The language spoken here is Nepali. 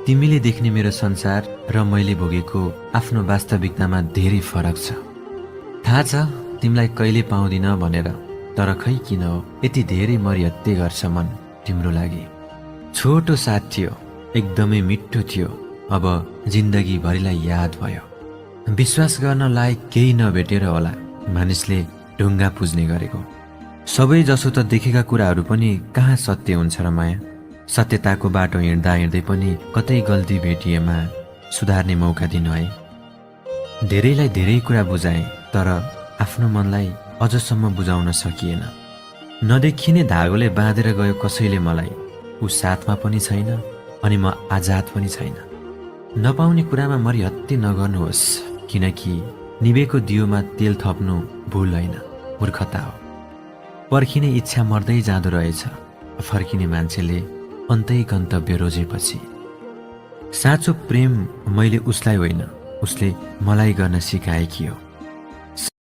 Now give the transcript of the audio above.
तिमीले देख्ने मेरो संसार र मैले भोगेको आफ्नो वास्तविकतामा धेरै फरक छ। थाहा छ तिमीलाई कहिले पाउँदिन भनेर, तर खै किन हो यति धेरै मरिहत्ते गर्छ मन तिम्रो लागि। छोटो साथ थियो, एकदमै मिठो थियो, अब जिन्दगीभरिलाई याद भयो। विश्वास गर्न लायक केही नभेटेर होला मानिसले ढुङ्गा पुज्ने गरेको। सबै जसो त देखेका कुराहरू पनि कहाँ सत्य हुन्छ र माया। सत्यताको बाटो हिँड्दा हिँड्दै पनि कतै गल्ती भेटिएमा सुधार्ने मौका दिनु है। धेरैलाई धेरै कुरा बुझाएँ, तर आफ्नो मनलाई अझसम्म बुझाउन सकिएन। नदेखिने धागोले बाँधेर गयो कसैले मलाई, ऊ साथमा पनि छैन अनि म आजाद पनि छैन। नपाउने कुरामा मरिहत्ते नगर्नुहोस्, किनकि निभेको दियोमा तेल थप्नु भुल होइन, मूर्खता हो। पर्खिने इच्छा मर्दै जाँदो रहेछ, फर्किने मान्छेले अन्तै गन्तव्य रोजेपछि। साँचो प्रेम मैले उसलाई होइन, उसले मलाई गर्न सिकाएकी हो।